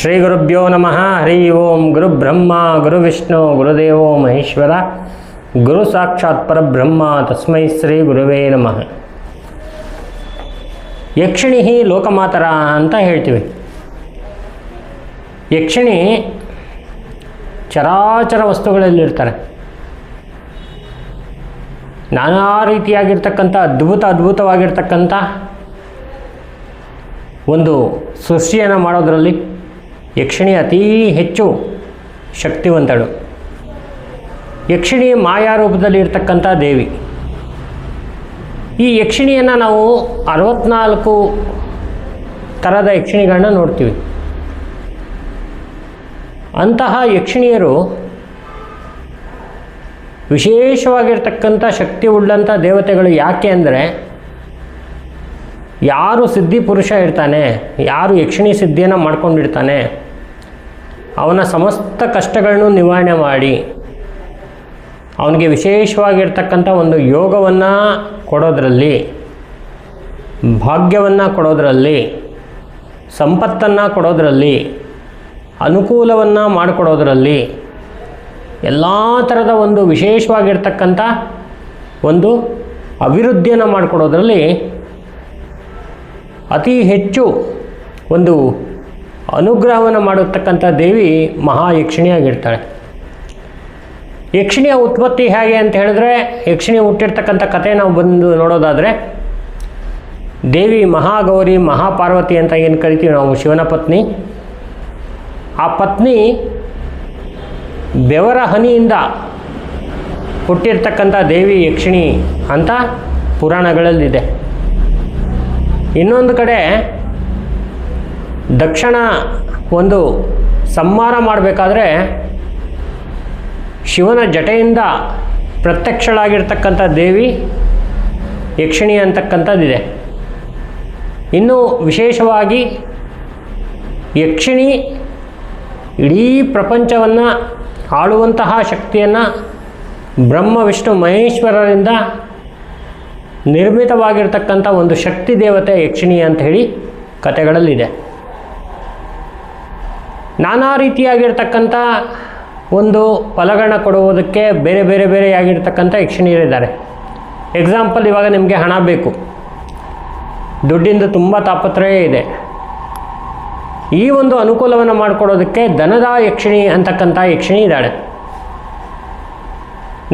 ಶ್ರೀ ಗುರುಭ್ಯೋ ನಮಃ. ಹರಿ ಓಂ. ಗುರು ಬ್ರಹ್ಮ ಗುರು ವಿಷ್ಣು ಗುರುದೇವೋ ಮಹೇಶ್ವರ, ಗುರು ಸಾಕ್ಷಾತ್ ಪರಬ್ರಹ್ಮ, ತಸ್ಮೈ ಶ್ರೀ ಗುರುವೇ ನಮಃ. ಯಕ್ಷಿಣಿ ಲೋಕಮಾತರ ಅಂತ ಹೇಳ್ತೀವಿ. ಯಕ್ಷಿಣಿ ಚರಾಚರ ವಸ್ತುಗಳಲ್ಲಿರ್ತಾರೆ. ನಾನಾ ರೀತಿಯಾಗಿರ್ತಕ್ಕಂಥ ಅದ್ಭುತವಾಗಿರ್ತಕ್ಕಂಥ ಒಂದು ಸೃಷ್ಟಿಯನ್ನು ಮಾಡೋದರಲ್ಲಿ ಯಕ್ಷಿಣಿ ಅತೀ ಹೆಚ್ಚು ಶಕ್ತಿವಂತಳು. ಯಕ್ಷಿಣಿ ಮಾಯಾ ರೂಪದಲ್ಲಿ ಇರ್ತಕ್ಕಂಥ ದೇವಿ. ಈ ಯಕ್ಷಿಣಿಯನ್ನು ನಾವು 64 ಥರದ ಯಕ್ಷಿಣಿಗಳನ್ನ ನೋಡ್ತೀವಿ. ಅಂತಹ ಯಕ್ಷಿಣಿಯರು ವಿಶೇಷವಾಗಿರ್ತಕ್ಕಂಥ ಶಕ್ತಿ ಉಳ್ಳಂಥ ದೇವತೆಗಳು. ಯಾಕೆ ಅಂದರೆ, ಯಾರು ಸಿದ್ಧಿ ಪುರುಷ ಇರ್ತಾನೆ, ಯಾರು ಯಕ್ಷಿಣಿ ಸಿದ್ಧಿಯನ್ನು ಮಾಡ್ಕೊಂಡಿರ್ತಾನೆ, ಅವನ ಸಮಸ್ತ ಕಷ್ಟಗಳನ್ನು ನಿವಾರಣೆ ಮಾಡಿ ಅವನಿಗೆ ವಿಶೇಷವಾಗಿರ್ತಕ್ಕಂಥ ಒಂದು ಯೋಗವನ್ನು ಕೊಡೋದರಲ್ಲಿ, ಭಾಗ್ಯವನ್ನು ಕೊಡೋದರಲ್ಲಿ, ಸಂಪತ್ತನ್ನು ಕೊಡೋದರಲ್ಲಿ, ಅನುಕೂಲವನ್ನು ಮಾಡಿಕೊಡೋದರಲ್ಲಿ, ಎಲ್ಲ ಥರದ ಒಂದು ವಿಶೇಷವಾಗಿರ್ತಕ್ಕಂಥ ಒಂದು ಅಭಿವೃದ್ಧಿಯನ್ನು ಮಾಡಿಕೊಡೋದ್ರಲ್ಲಿ ಅತಿ ಹೆಚ್ಚು ಒಂದು ಅನುಗ್ರಹವನ್ನು ಮಾಡಿರ್ತಕ್ಕಂಥ ದೇವಿ ಮಹಾಯಕ್ಷಿಣಿಯಾಗಿರ್ತಾಳೆ. ಯಕ್ಷಿಣಿಯ ಉತ್ಪತ್ತಿ ಹೇಗೆ ಅಂತ ಹೇಳಿದ್ರೆ, ಯಕ್ಷಿಣಿ ಹುಟ್ಟಿರ್ತಕ್ಕಂಥ ಕಥೆ ನಾವು ಬಂದು ನೋಡೋದಾದರೆ, ದೇವಿ ಮಹಾಗೌರಿ ಮಹಾಪಾರ್ವತಿ ಅಂತ ಏನು ಕರಿತೀವಿ ನಾವು, ಶಿವನ ಪತ್ನಿ. ಆ ಪತ್ನಿ ಬೆವರ ಹನಿಯಿಂದ ಹುಟ್ಟಿರ್ತಕ್ಕಂಥ ದೇವಿ ಯಕ್ಷಿಣಿ ಅಂತ ಪುರಾಣಗಳಲ್ಲಿದೆ. ಇನ್ನೊಂದು ಕಡೆ ದಕ್ಷಿಣ ಒಂದು ಸಂಹಾರ ಮಾಡಬೇಕಾದ್ರೆ ಶಿವನ ಜಟೆಯಿಂದ ಪ್ರತ್ಯಕ್ಷಳಾಗಿರ್ತಕ್ಕಂಥ ದೇವಿ ಯಕ್ಷಿಣಿ ಅಂತಕ್ಕಂಥದ್ದಿದೆ. ಇನ್ನು ವಿಶೇಷವಾಗಿ ಯಕ್ಷಿಣಿ ಇಡೀ ಪ್ರಪಂಚವನ್ನು ಆಳುವಂತಹ ಶಕ್ತಿಯನ್ನು ಬ್ರಹ್ಮ ವಿಷ್ಣು ಮಹೇಶ್ವರರಿಂದ ನಿರ್ಮಿತವಾಗಿರ್ತಕ್ಕಂಥ ಒಂದು ಶಕ್ತಿ ದೇವತೆ ಯಕ್ಷಿಣಿ ಅಂತ ಹೇಳಿ ಕಥೆಗಳಲ್ಲಿದೆ. ನಾನಾ ರೀತಿಯಾಗಿರ್ತಕ್ಕಂಥ ಒಂದು ಫಲಗಳನ್ನ ಕೊಡುವುದಕ್ಕೆ ಬೇರೆ ಬೇರೆ ಬೇರೆಯಾಗಿರ್ತಕ್ಕಂಥ ಯಕ್ಷಿಣಿಯರಿದ್ದಾರೆ. ಎಕ್ಸಾಂಪಲ್, ಇವಾಗ ನಿಮಗೆ ಹಣ ಬೇಕು, ದುಡ್ಡಿಂದು ತುಂಬ ತಾಪತ್ರಯ ಇದೆ. ಈ ಒಂದು ಅನುಕೂಲವನ್ನು ಮಾಡಿಕೊಡೋದಕ್ಕೆ ಧನದ ಯಕ್ಷಿಣಿ ಅಂತಕ್ಕಂಥ ಯಕ್ಷಿಣಿ ಇದ್ದಾಳೆ.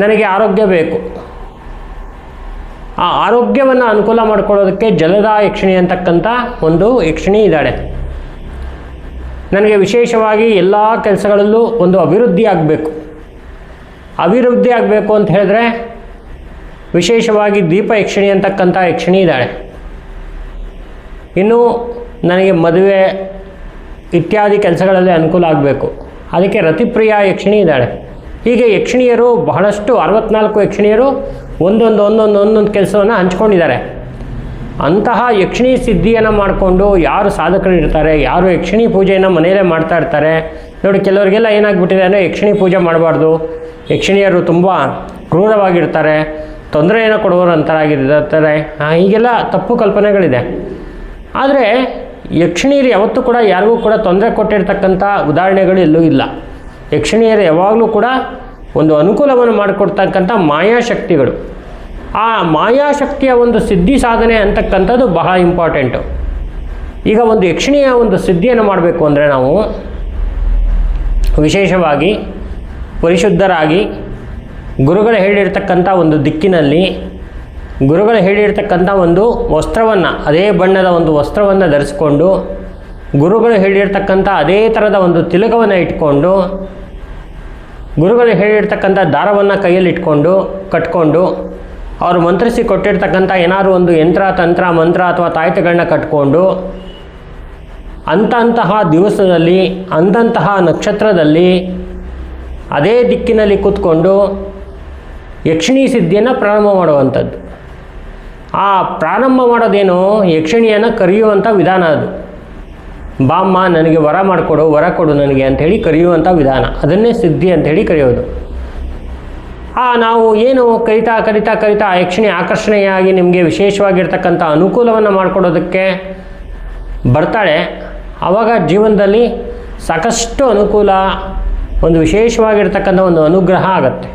ನನಗೆ ಆರೋಗ್ಯ ಬೇಕು, ಆ ಆರೋಗ್ಯವನ್ನು ಅನುಕೂಲ ಮಾಡಿಕೊಳ್ಳೋದಕ್ಕೆ ಜಲದ ಯಕ್ಷಿಣಿ ಅಂತಕ್ಕಂಥ ಒಂದು ಯಕ್ಷಿಣಿ ಇದ್ದಾಳೆ. ನನಗೆ ವಿಶೇಷವಾಗಿ ಎಲ್ಲ ಕೆಲಸಗಳಲ್ಲೂ ಒಂದು ಅಭಿವೃದ್ಧಿ ಆಗಬೇಕು ಅಂತ ಹೇಳಿದ್ರೆ ವಿಶೇಷವಾಗಿ ದೀಪ ಯಕ್ಷಿಣಿ ಅಂತಕ್ಕಂಥ ಯಕ್ಷಿಣಿ ಇದ್ದಾಳೆ. ಇನ್ನು ನನಗೆ ಮದುವೆ ಇತ್ಯಾದಿ ಕೆಲಸಗಳಲ್ಲಿ ಅನುಕೂಲ ಆಗಬೇಕು, ಅದಕ್ಕೆ ರತಿಪ್ರಿಯ ಯಕ್ಷಿಣಿ ಇದ್ದಾಳೆ. ಹೀಗೆ ಯಕ್ಷಿಣಿಯರು ಬಹಳಷ್ಟು 64 ಯಕ್ಷಿಣಿಯರು ಒಂದೊಂದು ಕೆಲಸವನ್ನು ಹಂಚ್ಕೊಂಡಿದ್ದಾರೆ. ಅಂತಹ ಯಕ್ಷಿಣಿ ಸಿದ್ಧಿಯನ್ನು ಮಾಡಿಕೊಂಡು ಯಾರು ಸಾಧಕರು ಇರ್ತಾರೆ, ಯಾರು ಯಕ್ಷಿಣಿ ಪೂಜೆಯನ್ನು ಮನೆಯಲ್ಲೇ ಮಾಡ್ತಾ ಇರ್ತಾರೆ ನೋಡಿ. ಕೆಲವರಿಗೆಲ್ಲ ಏನಾಗ್ಬಿಟ್ಟಿದೆ ಅಂದರೆ, ಯಕ್ಷಿಣಿ ಪೂಜೆ ಮಾಡಬಾರ್ದು, ಯಕ್ಷಿಣಿಯರು ತುಂಬ ಕ್ರೂರವಾಗಿರ್ತಾರೆ, ತೊಂದರೆಯನ್ನು ಕೊಡುವವರು ಅಂತರಾಗಿರ್ತಾರೆ, ಹೀಗೆಲ್ಲ ತಪ್ಪು ಕಲ್ಪನೆಗಳಿದೆ. ಆದರೆ ಯಕ್ಷಿಣಿಯರು ಯಾವತ್ತೂ ಕೂಡ ಯಾರಿಗೂ ಕೂಡ ತೊಂದರೆ ಕೊಟ್ಟಿರ್ತಕ್ಕಂಥ ಉದಾಹರಣೆಗಳು ಎಲ್ಲೂ ಇಲ್ಲ. ಯಕ್ಷಿಣಿಯರು ಯಾವಾಗಲೂ ಕೂಡ ಒಂದು ಅನುಕೂಲವನ್ನು ಮಾಡಿಕೊಡ್ತಕ್ಕಂಥ ಮಾಯಾಶಕ್ತಿಗಳು. ಆ ಮಾಯಾಶಕ್ತಿಯ ಒಂದು ಸಿದ್ಧಿ ಸಾಧನೆ ಅಂತಕ್ಕಂಥದ್ದು ಬಹಳ ಇಂಪಾರ್ಟೆಂಟು. ಈಗ ಒಂದು ಯಕ್ಷಿಣಿಯ ಒಂದು ಸಿದ್ಧಿಯನ್ನು ಮಾಡಬೇಕು ಅಂದರೆ ನಾವು ವಿಶೇಷವಾಗಿ ಪರಿಶುದ್ಧರಾಗಿ ಗುರುಗಳು ಹೇಳಿರ್ತಕ್ಕಂಥ ಒಂದು ದಿಕ್ಕಿನಲ್ಲಿ, ಗುರುಗಳು ಹೇಳಿರ್ತಕ್ಕಂಥ ಒಂದು ವಸ್ತ್ರವನ್ನು, ಅದೇ ಬಣ್ಣದ ಒಂದು ವಸ್ತ್ರವನ್ನು ಧರಿಸ್ಕೊಂಡು, ಗುರುಗಳು ಹೇಳಿರ್ತಕ್ಕಂಥ ಅದೇ ಥರದ ಒಂದು ತಿಲಕವನ್ನು ಇಟ್ಕೊಂಡು, ಗುರುಗಳು ಹೇಳಿರ್ತಕ್ಕಂಥ ದಾರವನ್ನು ಕೈಯಲ್ಲಿ ಕಟ್ಕೊಂಡು, ಅವರು ಮಂತ್ರಿಸಿ ಕೊಟ್ಟಿರ್ತಕ್ಕಂಥ ಏನಾದರೂ ಒಂದು ಯಂತ್ರ ತಂತ್ರ ಮಂತ್ರ ಅಥವಾ ತಾಯ್ತಗಳನ್ನ ಕಟ್ಕೊಂಡು, ಅಂತಹ ದಿವಸದಲ್ಲಿ ಅಂತಹ ನಕ್ಷತ್ರದಲ್ಲಿ ಅದೇ ದಿಕ್ಕಿನಲ್ಲಿ ಕೂತ್ಕೊಂಡು ಯಕ್ಷಿಣಿ ಸಿದ್ಧಿಯನ್ನು ಪ್ರಾರಂಭ ಮಾಡುವಂಥದ್ದು. ಆ ಪ್ರಾರಂಭ ಮಾಡೋದೇನು, ಯಕ್ಷಿಣಿಯನ್ನು ಕರೆಯುವಂಥ ವಿಧಾನ ಅದು. ಬಾಮ್ಮ ನನಗೆ ವರ ಮಾಡಿಕೊಡು, ವರ ಕೊಡು ನನಗೆ ಅಂಥೇಳಿ ಕರೆಯುವಂಥ ವಿಧಾನ, ಅದನ್ನೇ ಸಿದ್ಧಿ ಅಂಥೇಳಿ ಕರೆಯೋದು. ನಾವು ಏನು ಕರಿತಾ ಯಕ್ಷಿಣಿ ಆಕರ್ಷಣೆಯಾಗಿ ನಿಮಗೆ ವಿಶೇಷವಾಗಿರ್ತಕ್ಕಂಥ ಅನುಕೂಲವನ್ನು ಮಾಡಿಕೊಡೋದಕ್ಕೆ ಬರ್ತಾಳೆ. ಆವಾಗ ಜೀವನದಲ್ಲಿ ಸಾಕಷ್ಟು ಅನುಕೂಲ, ಒಂದು ವಿಶೇಷವಾಗಿರ್ತಕ್ಕಂಥ ಒಂದು ಅನುಗ್ರಹ ಆಗತ್ತೆ.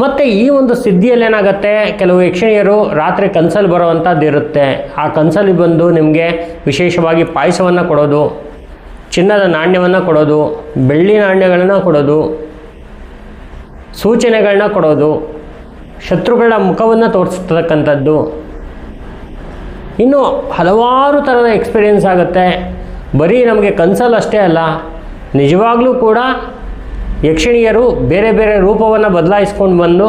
ಮತ್ತು ಈ ಒಂದು ಸಿದ್ಧಿಯಲ್ಲಿ ಏನಾಗುತ್ತೆ, ಕೆಲವು ಯಕ್ಷಿಣಿಯರು ರಾತ್ರಿ ಕನಸಲ್ಲಿ ಬರೋವಂಥದ್ದು ಇರುತ್ತೆ. ಆ ಕನಸಲ್ಲಿ ಬಂದು ನಿಮಗೆ ವಿಶೇಷವಾಗಿ ಪಾಯಸವನ್ನು ಕೊಡೋದು, ಚಿನ್ನದ ನಾಣ್ಯವನ್ನು ಕೊಡೋದು, ಬೆಳ್ಳಿ ನಾಣ್ಯಗಳನ್ನು ಕೊಡೋದು, ಸೂಚನೆಗಳನ್ನ ಕೊಡೋದು, ಶತ್ರುಗಳ ಮುಖವನ್ನು ತೋರಿಸ್ತಕ್ಕಂಥದ್ದು, ಇನ್ನೂ ಹಲವಾರು ಥರದ ಎಕ್ಸ್ಪೀರಿಯೆನ್ಸ್ ಆಗುತ್ತೆ. ಬರೀ ನಮಗೆ ಕನಸಲ್ಲಿ ಅಷ್ಟೇ ಅಲ್ಲ, ನಿಜವಾಗ್ಲೂ ಕೂಡ ಯಕ್ಷಿಣಿಯರು ಬೇರೆ ಬೇರೆ ರೂಪವನ್ನು ಬದಲಾಯಿಸ್ಕೊಂಡು ಬಂದು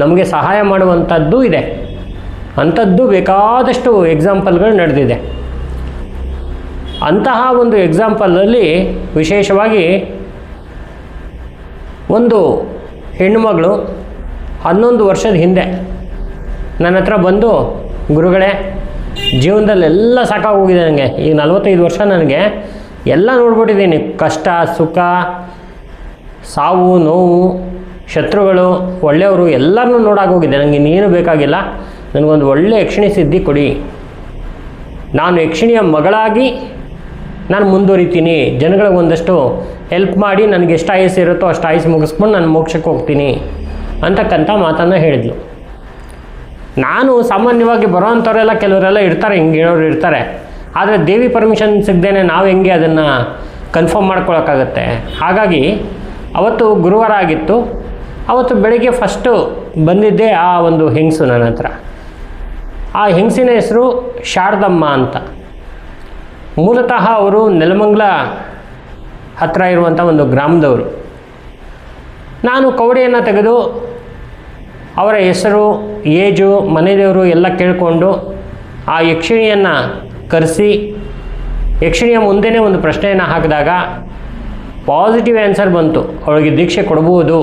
ನಮಗೆ ಸಹಾಯ ಮಾಡುವಂಥದ್ದು ಇದೆ. ಅಂಥದ್ದು ಬೇಕಾದಷ್ಟು ಎಕ್ಸಾಂಪಲ್ಗಳು ನಡೆದಿದೆ. ಅಂತಹ ಒಂದು ಎಕ್ಸಾಂಪಲಲ್ಲಿ ವಿಶೇಷವಾಗಿ ಒಂದು ಹೆಣ್ಣುಮಗಳು 11 ವರ್ಷದ ಹಿಂದೆ ನನ್ನ ಹತ್ರ ಬಂದು, ಗುರುಗಳೇ ಜೀವನದಲ್ಲೆಲ್ಲ ಸಾಕಾಗೋಗಿದೆ ನನಗೆ, ಈಗ 45 ವರ್ಷ ನನಗೆ ಎಲ್ಲ ನೋಡ್ಬಿಟ್ಟಿದ್ದೀನಿ, ಕಷ್ಟ ಸುಖ ಸಾವು ನೋವು ಶತ್ರುಗಳು ಒಳ್ಳೆಯವರು ಎಲ್ಲರನ್ನೂ ನೋಡಾಗೋಗಿದೆ, ನನಗೆ ಇನ್ನೇನು ಬೇಕಾಗಿಲ್ಲ, ನನಗೊಂದು ಒಳ್ಳೆ ಯಕ್ಷಿಣಿ ಸಿದ್ಧಿ ಕೊಡಿ, ನಾನು ಯಕ್ಷಿಣಿಯ ಮಗಳಾಗಿ ನಾನು ಮುಂದುವರಿತೀನಿ, ಜನಗಳಿಗೆ ಒಂದಷ್ಟು ಹೆಲ್ಪ್ ಮಾಡಿ ನನಗೆ ಎಷ್ಟು ಆಯಸ್ಸು ಇರುತ್ತೋ ಅಷ್ಟು ಆಯಸ್ಸು ಮುಗಿಸ್ಕೊಂಡು ನಾನು ಮೋಕ್ಷಕ್ಕೆ ಹೋಗ್ತೀನಿ ಅಂತಕ್ಕಂಥ ಮಾತನ್ನು ಹೇಳಿದ್ಲು. ನಾನು ಸಾಮಾನ್ಯವಾಗಿ ಬರೋವಂಥವರೆಲ್ಲ ಕೆಲವರೆಲ್ಲ ಇರ್ತಾರೆ, ಹಿಂಗೆ ಹೇಳೋರು ಇರ್ತಾರೆ, ಆದರೆ ದೇವಿ ಪರ್ಮಿಷನ್ ಸಿಗದೇನೆ ನಾವು ಹೆಂಗೆ ಅದನ್ನು ಕನ್ಫರ್ಮ್ ಮಾಡ್ಕೊಳಕ್ಕಾಗತ್ತೆ. ಹಾಗಾಗಿ ಅವತ್ತು ಗುರುವಾರ ಆಗಿತ್ತು, ಅವತ್ತು ಬೆಳಗ್ಗೆ ಫಸ್ಟು ಬಂದಿದ್ದೆ ಆ ಒಂದು ಹೆಂಗಸು ನನ್ನ ಹತ್ರ. ಆ ಹೆಂಗಸಿನ ಹೆಸರು ಶಾರದಮ್ಮ ಅಂತ. ಮೂಲತಃ ಅವರು ನೆಲಮಂಗಲ ಹತ್ತಿರ ಇರುವಂಥ ಒಂದು ಗ್ರಾಮದವರು. ನಾನು ಕವಡೆಯನ್ನು ತೆಗೆದು ಅವರ ಹೆಸರು, ಏಜು, ಮನೆದೇವರು ಎಲ್ಲ ಕೇಳಿಕೊಂಡು ಆ ಯಕ್ಷಿಣಿಯನ್ನು ಕರೆಸಿ ಯಕ್ಷಿಣಿಯ ಮುಂದೆನೇ ಒಂದು ಪ್ರಶ್ನೆಯನ್ನು ಹಾಕಿದಾಗ ಪಾಸಿಟಿವ್ ಆನ್ಸರ್ ಬಂತು. ಅವಳಿಗೆ ದೀಕ್ಷೆ ಕೊಡ್ಬೋದು,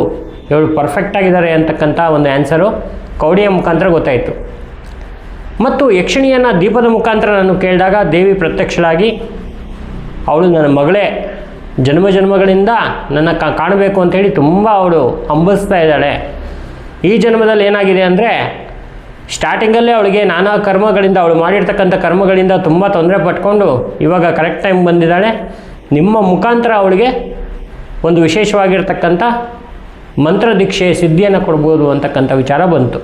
ಇವಳು ಪರ್ಫೆಕ್ಟಾಗಿದ್ದಾರೆ ಅಂತಕ್ಕಂಥ ಒಂದು ಆನ್ಸರು ಕವಡೆಯ ಮುಖಾಂತರ ಗೊತ್ತಾಯಿತು. ಮತ್ತು ಯಕ್ಷಿಣಿಯನ್ನು ದೀಪದ ಮುಖಾಂತರ ನಾನು ಕೇಳಿದಾಗ ದೇವಿ ಪ್ರತ್ಯಕ್ಷಳಾಗಿ ಅವಳು ನನ್ನ ಮಗಳೇ, ಜನ್ಮ ಜನ್ಮಗಳಿಂದ ನನ್ನ ಕಾಣಬೇಕು ಅಂಥೇಳಿ ತುಂಬ ಅವಳು ಹಂಬಲಿಸ್ತಾ ಇದ್ದಾಳೆ. ಈ ಜನ್ಮದಲ್ಲಿ ಏನಾಗಿದೆ ಅಂದರೆ, ಸ್ಟಾರ್ಟಿಂಗಲ್ಲೇ ಅವಳಿಗೆ ನಾನಾ ಕರ್ಮಗಳಿಂದ, ಅವಳು ಮಾಡಿರ್ತಕ್ಕಂಥ ಕರ್ಮಗಳಿಂದ ತುಂಬ ತೊಂದರೆ ಪಟ್ಕೊಂಡು ಇವಾಗ ಕರೆಕ್ಟ್ ಟೈಮ್ ಬಂದಿದ್ದಾಳೆ, ನಿಮ್ಮ ಮುಖಾಂತರ ಅವಳಿಗೆ ಒಂದು ವಿಶೇಷವಾಗಿರ್ತಕ್ಕಂಥ ಮಂತ್ರ ದೀಕ್ಷೆ ಸಿದ್ಧಿಯನ್ನು ಕೊಡ್ಬೋದು ಅಂತಕ್ಕಂಥ ವಿಚಾರ ಬಂತು.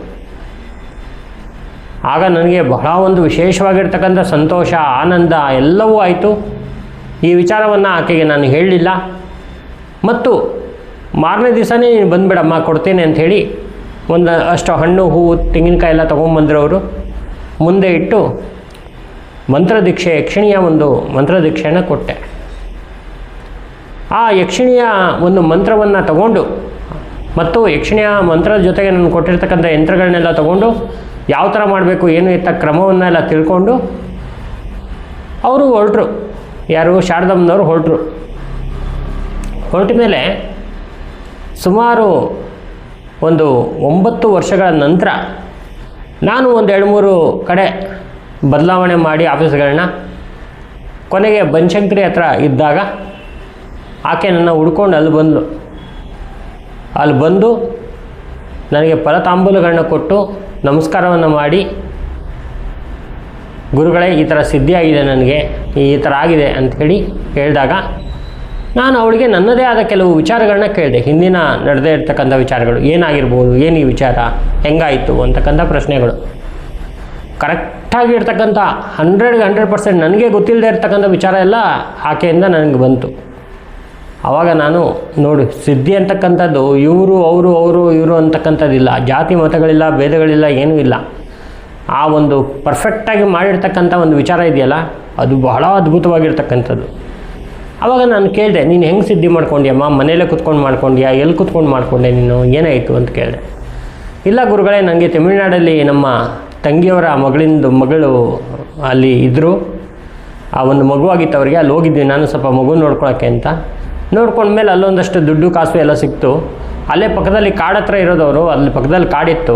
ಆಗ ನನಗೆ ಬಹಳ ಒಂದು ವಿಶೇಷವಾಗಿರ್ತಕ್ಕಂಥ ಸಂತೋಷ, ಆನಂದ ಎಲ್ಲವೂ ಆಯಿತು. ಈ ವಿಚಾರವನ್ನು ಆಕೆಗೆ ನಾನು ಹೇಳಲಿಲ್ಲ. ಮತ್ತು ಮಾರನೇ ದಿವಸನೇ ನೀನು ಬಂದುಬಿಡಮ್ಮ ಕೊಡ್ತೇನೆ ಅಂಥೇಳಿ ಒಂದು ಅಷ್ಟು ಹಣ್ಣು ಹೂವು ತೆಂಗಿನಕಾಯಿ ಎಲ್ಲ ತೊಗೊಂಬಂದ್ರವರು ಮುಂದೆ ಇಟ್ಟು ಮಂತ್ರದೀಕ್ಷೆ, ಯಕ್ಷಿಣಿಯ ಒಂದು ಮಂತ್ರದೀಕ್ಷೆಯನ್ನು ಕೊಟ್ಟೆ. ಆ ಯಕ್ಷಿಣಿಯ ಒಂದು ಮಂತ್ರವನ್ನು ತಗೊಂಡು ಮತ್ತು ಯಕ್ಷಿಣಿಯ ಮಂತ್ರದ ಜೊತೆಗೆ ನಾನು ಕೊಟ್ಟಿರ್ತಕ್ಕಂಥ ಯಂತ್ರಗಳನ್ನೆಲ್ಲ ತಗೊಂಡು ಯಾವ ಥರ ಮಾಡಬೇಕು ಏನು ಇತ್ತ ಕ್ರಮವನ್ನೆಲ್ಲ ತಿಳ್ಕೊಂಡು ಅವರು ಹೊರಟರು. ಯಾರು? ಶಾರದಮ್ಮನವರು ಹೊರಟರು. ಹೊರಟ ಮೇಲೆ ಸುಮಾರು ಒಂದು 9 ವರ್ಷಗಳ ನಂತರ ನಾನು ಒಂದು 2-3 ಕಡೆ ಬದಲಾವಣೆ ಮಾಡಿ ಆಫೀಸ್ಗಳನ್ನ, ಕೊನೆಗೆ ಬನಶಂಕರಿ ಹತ್ರ ಇದ್ದಾಗ ಆಕೆ ನನ್ನ ಹುಡ್ಕೊಂಡು ಅಲ್ಲಿ ಬಂದಳು. ಅಲ್ಲಿ ಬಂದು ನನಗೆ ಫಲತಾಂಬೂಲಗಳನ್ನ ಕೊಟ್ಟು ನಮಸ್ಕಾರವನ್ನು ಮಾಡಿ, ಗುರುಗಳೇ ಈ ಥರ ಸಿದ್ಧಿ ಆಗಿದೆ, ನನಗೆ ಈ ಥರ ಆಗಿದೆ ಅಂಥೇಳಿ ಹೇಳಿದಾಗ ನಾನು ಅವಳಿಗೆ ನನ್ನದೇ ಆದ ಕೆಲವು ವಿಚಾರಗಳನ್ನ ಕೇಳಿದೆ. ಹಿಂದಿನ ನಡೆದೇ ಇರ್ತಕ್ಕಂಥ ವಿಚಾರಗಳು ಏನಾಗಿರ್ಬೋದು, ಏನು ಈ ವಿಚಾರ ಹೆಂಗಾಯಿತು ಅಂತಕ್ಕಂಥ ಪ್ರಶ್ನೆಗಳು. ಕರೆಕ್ಟಾಗಿರ್ತಕ್ಕಂಥ 100% ನನಗೆ ಗೊತ್ತಿಲ್ಲದೆ ಇರ್ತಕ್ಕಂಥ ವಿಚಾರ ಎಲ್ಲ ಆಕೆಯಿಂದ ನನಗೆ ಬಂತು. ಆವಾಗ ನಾನು ನೋಡು, ಸಿದ್ಧಿ ಅಂತಕ್ಕಂಥದ್ದು ಇವರು ಇವರು ಅಂತಕ್ಕಂಥದ್ದಿಲ್ಲ, ಜಾತಿ ಮತಗಳಿಲ್ಲ, ಭೇದಗಳಿಲ್ಲ, ಏನೂ ಇಲ್ಲ. ಆ ಒಂದು ಪರ್ಫೆಕ್ಟಾಗಿ ಮಾಡಿರ್ತಕ್ಕಂಥ ಒಂದು ವಿಚಾರ ಇದೆಯಲ್ಲ, ಅದು ಬಹಳ ಅದ್ಭುತವಾಗಿರ್ತಕ್ಕಂಥದ್ದು. ಆವಾಗ ನಾನು ಕೇಳಿದೆ, ನೀನು ಹೆಂಗೆ ಸಿದ್ಧಿ ಮಾಡ್ಕೊಂಡ್ಯಮ್ಮ, ಮನೆಯಲ್ಲೇ ಕುತ್ಕೊಂಡು ಮಾಡ್ಕೊಂಡ್ಯಾ, ಎಲ್ಲಿ ಕುತ್ಕೊಂಡು ಮಾಡ್ಕೊಂಡೆ ನೀನು, ಏನಾಯಿತು ಅಂತ ಕೇಳಿದೆ. ಇಲ್ಲ ಗುರುಗಳೇ, ನನಗೆ ತಮಿಳುನಾಡಲ್ಲಿ ನಮ್ಮ ತಂಗಿಯವರ ಮಗಳು ಅಲ್ಲಿ ಇದ್ದರು, ಆ ಒಂದು ಮಗುವಾಗಿತ್ತು ಅವರಿಗೆ, ಅಲ್ಲಿ ಹೋಗಿದ್ವಿ ನಾನು ಸ್ವಲ್ಪ ಮಗು ನೋಡ್ಕೊಳಕ್ಕೆ ಅಂತ. ನೋಡ್ಕೊಂಡ್ಮೇಲೆ ಅಲ್ಲೊಂದಷ್ಟು ದುಡ್ಡು ಕಾಸು ಎಲ್ಲ ಸಿಕ್ತು. ಅಲ್ಲೇ ಪಕ್ಕದಲ್ಲಿ ಕಾಡು ಹತ್ರ ಇರೋದವರು, ಅಲ್ಲಿ ಪಕ್ಕದಲ್ಲಿ ಕಾಡಿತ್ತು.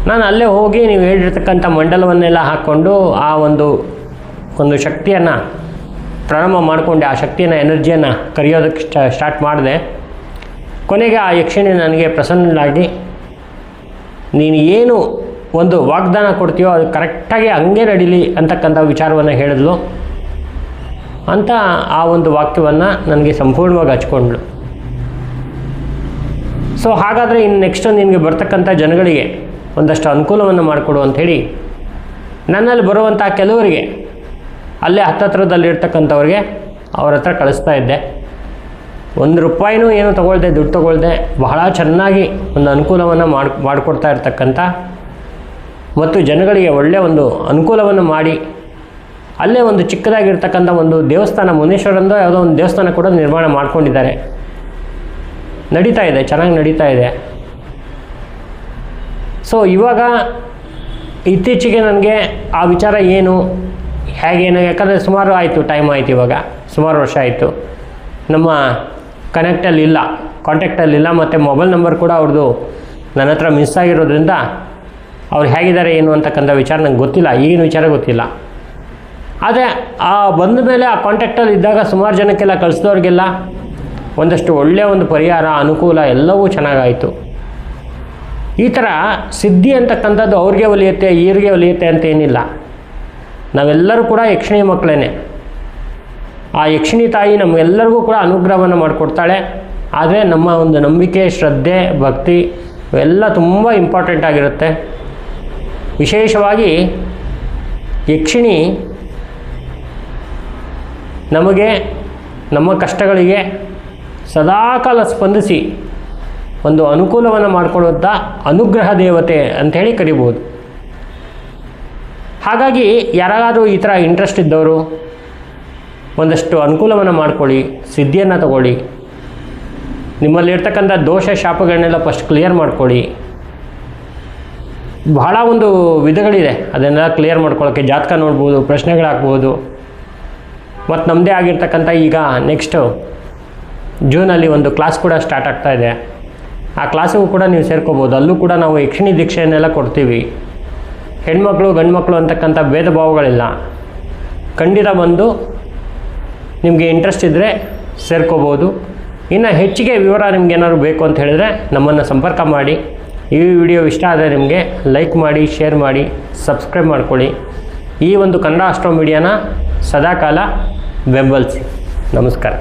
ನಾನು ಅಲ್ಲೇ ಹೋಗಿ ನೀವು ಹೇಳಿರ್ತಕ್ಕಂಥ ಮಂಡಲವನ್ನೆಲ್ಲ ಹಾಕ್ಕೊಂಡು ಆ ಒಂದು ಶಕ್ತಿಯನ್ನು ಪ್ರಾರಂಭ ಮಾಡಿಕೊಂಡೆ. ಆ ಶಕ್ತಿಯನ್ನು, ಎನರ್ಜಿಯನ್ನು ಕರೆಯೋದಕ್ಕೆ ಸ್ಟಾರ್ಟ್ ಮಾಡಿದೆ. ಕೊನೆಗೆ ಆ ಯಕ್ಷಿಣಿ ನನಗೆ ಪ್ರಸನ್ನಳಾಗಿ, ನೀನು ಏನು ಒಂದು ವಾಗ್ದಾನ ಕೊಡ್ತೀಯೋ ಅದು ಕರೆಕ್ಟಾಗಿ ಹಂಗೆ ನಡೀಲಿ ಅಂತಕ್ಕಂಥ ವಿಚಾರವನ್ನು ಹೇಳಿದ್ಲು. ಅಂತ ಆ ಒಂದು ವಾಕ್ಯವನ್ನು ನನಗೆ ಸಂಪೂರ್ಣವಾಗಿ ಹಚ್ಕೊಂಡ್ಳು. ಸೊ ಹಾಗಾದರೆ ಇನ್ನು ನೆಕ್ಸ್ಟ್ ನಿನಗೆ ಬರ್ತಕ್ಕಂಥ ಜನಗಳಿಗೆ ಒಂದಷ್ಟು ಅನುಕೂಲವನ್ನು ಮಾಡಿಕೊಡು ಅಂಥೇಳಿ ನನ್ನಲ್ಲಿ ಬರುವಂಥ ಕೆಲವರಿಗೆ ಅಲ್ಲೇ ಹತ್ತತ್ರದಲ್ಲಿರ್ತಕ್ಕಂಥವ್ರಿಗೆ ಅವ್ರ ಹತ್ರ ಕಳಿಸ್ತಾ ಇದ್ದೆ. ₹1 ಏನು ತೊಗೊಳ್ದೆ, ದುಡ್ಡು ತೊಗೊಳ್ದೆ, ಬಹಳ ಚೆನ್ನಾಗಿ ಒಂದು ಅನುಕೂಲವನ್ನು ಮಾಡಿಕೊಡ್ತಾ ಇರ್ತಕ್ಕಂಥ ಮತ್ತು ಜನಗಳಿಗೆ ಒಳ್ಳೆಯ ಒಂದು ಅನುಕೂಲವನ್ನು ಮಾಡಿ ಅಲ್ಲೇ ಒಂದು ಚಿಕ್ಕದಾಗಿರ್ತಕ್ಕಂಥ ಒಂದು ದೇವಸ್ಥಾನ, ಮುನೇಶ್ವರಂದೋ ಯಾವುದೋ ಒಂದು ದೇವಸ್ಥಾನ ಕೂಡ ನಿರ್ಮಾಣ ಮಾಡ್ಕೊಂಡಿದ್ದಾರೆ. ನಡೀತಾ ಇದೆ, ಚೆನ್ನಾಗಿ ನಡೀತಾ ಇದೆ. ಸೊ ಇವಾಗ ಇತ್ತೀಚೆಗೆ ನನಗೆ ಆ ವಿಚಾರ ಏನು ಹೇಗೇನು, ಯಾಕಂದರೆ ಸುಮಾರು ಆಯಿತು, ಟೈಮ್ ಆಯಿತು, ಇವಾಗ ಸುಮಾರು ವರ್ಷ ಆಯಿತು. ನಮ್ಮ ಕಾಂಟ್ಯಾಕ್ಟಲ್ಲಿಲ್ಲ ಮತ್ತು ಮೊಬೈಲ್ ನಂಬರ್ ಕೂಡ ಅವ್ರದ್ದು ನನ್ನ ಹತ್ರ ಮಿಸ್ ಆಗಿರೋದ್ರಿಂದ ಅವ್ರು ಹೇಗಿದ್ದಾರೆ ಏನು ಅಂತಕ್ಕಂಥ ವಿಚಾರ ನಂಗೆ ಗೊತ್ತಿಲ್ಲ, ಈಗಿನ ವಿಚಾರ ಗೊತ್ತಿಲ್ಲ. ಆದರೆ ಆ ಬಂದ ಮೇಲೆ ಆ ಕಾಂಟ್ಯಾಕ್ಟಲ್ಲಿ ಇದ್ದಾಗ ಸುಮಾರು ಜನಕ್ಕೆಲ್ಲ ಕಳಿಸಿದವ್ರಿಗೆಲ್ಲ ಒಂದಷ್ಟು ಒಳ್ಳೆಯ ಒಂದು ಪರಿಹಾರ, ಅನುಕೂಲ ಎಲ್ಲವೂ ಚೆನ್ನಾಗಾಯಿತು. ಈ ಥರ ಸಿದ್ಧಿ ಅಂತಕ್ಕಂಥದ್ದು ಅವ್ರಿಗೆ ಒಲಿಯುತ್ತೆ, ಇವ್ರಿಗೆ ಒಲಿಯುತ್ತೆ ಅಂತ ಏನಿಲ್ಲ. ನಾವೆಲ್ಲರೂ ಕೂಡ ಯಕ್ಷಿಣಿ ಮಕ್ಕಳೇ. ಆ ಯಕ್ಷಿಣಿ ತಾಯಿ ನಮಗೆಲ್ಲರಿಗೂ ಕೂಡ ಅನುಗ್ರಹವನ್ನು ಮಾಡಿಕೊಡ್ತಾಳೆ. ಆದರೆ ನಮ್ಮ ಒಂದು ನಂಬಿಕೆ, ಶ್ರದ್ಧೆ, ಭಕ್ತಿ ಇವೆಲ್ಲ ತುಂಬ ಇಂಪಾರ್ಟೆಂಟ್ ಆಗಿರುತ್ತೆ. ವಿಶೇಷವಾಗಿ ಯಕ್ಷಿಣಿ ನಮಗೆ ನಮ್ಮ ಕಷ್ಟಗಳಿಗೆ ಸದಾಕಾಲ ಸ್ಪಂದಿಸಿ ಒಂದು ಅನುಕೂಲವನ್ನು ಮಾಡಿಕೊಡುವಂಥ ಅನುಗ್ರಹ ದೇವತೆ ಅಂಥೇಳಿ ಕರಿಬೋದು. ಹಾಗಾಗಿ ಯಾರಾದರೂ ಈ ಥರ ಇಂಟ್ರೆಸ್ಟ್ ಇದ್ದವರು ಒಂದಷ್ಟು ಅನುಕೂಲವನ್ನು ಮಾಡ್ಕೊಳ್ಳಿ, ಸಿದ್ಧಿಯನ್ನು ತಗೊಳ್ಳಿ. ನಿಮ್ಮಲ್ಲಿರ್ತಕ್ಕಂಥ ದೋಷ ಶಾಪಗಳನ್ನೆಲ್ಲ ಫಸ್ಟ್ ಕ್ಲಿಯರ್ ಮಾಡ್ಕೊಳ್ಳಿ. ಬಹಳ ಒಂದು ವಿಧಗಳಿದೆ, ಅದನ್ನೆಲ್ಲ ಕ್ಲಿಯರ್ ಮಾಡ್ಕೊಳ್ಳೋಕ್ಕೆ ಜಾತಕ ನೋಡ್ಬೋದು, ಪ್ರಶ್ನೆಗಳು ಹಾಕ್ಬೋದು. ಮತ್ತು ನಮ್ಮದೇ ಆಗಿರ್ತಕ್ಕಂಥ ಈಗ ನೆಕ್ಸ್ಟು ಜೂನಲ್ಲಿ ಒಂದು ಕ್ಲಾಸ್ ಕೂಡ ಸ್ಟಾರ್ಟ್ ಆಗ್ತಾಯಿದೆ. ಆ ಕ್ಲಾಸಿಗೂ ಕೂಡ ನೀವು ಸೇರ್ಕೋಬೋದು. ಅಲ್ಲೂ ಕೂಡ ನಾವು ಯಕ್ಷಿಣಿ ದೀಕ್ಷೆಯನ್ನೆಲ್ಲ ಕೊಡ್ತೀವಿ. ಹೆಣ್ಮಕ್ಳು ಗಂಡು ಮಕ್ಕಳು ಅಂತಕ್ಕಂಥ ಭೇದ ಭಾವಗಳಿಲ್ಲ. ಖಂಡಿತ ಬಂದು ನಿಮಗೆ ಇಂಟ್ರೆಸ್ಟ್ ಇದ್ದರೆ ಸೇರ್ಕೋಬೋದು. ಇನ್ನು ಹೆಚ್ಚಿಗೆ ವಿವರ ನಿಮ್ಗೆ ಏನಾದ್ರು ಬೇಕು ಅಂತ ಹೇಳಿದರೆ ನಮ್ಮನ್ನು ಸಂಪರ್ಕ ಮಾಡಿ. ಈ ವಿಡಿಯೋ ಇಷ್ಟ ಆದರೆ ನಿಮಗೆ ಲೈಕ್ ಮಾಡಿ, ಶೇರ್ ಮಾಡಿ, ಸಬ್ಸ್ಕ್ರೈಬ್ ಮಾಡ್ಕೊಳ್ಳಿ. ಈ ಒಂದು ಕನ್ನಡ ಆಸ್ಟ್ರೋ ಮೀಡಿಯಾನ ಸದಾಕಾಲ ಬೆಂಬಲಿಸಿ. ನಮಸ್ಕಾರ.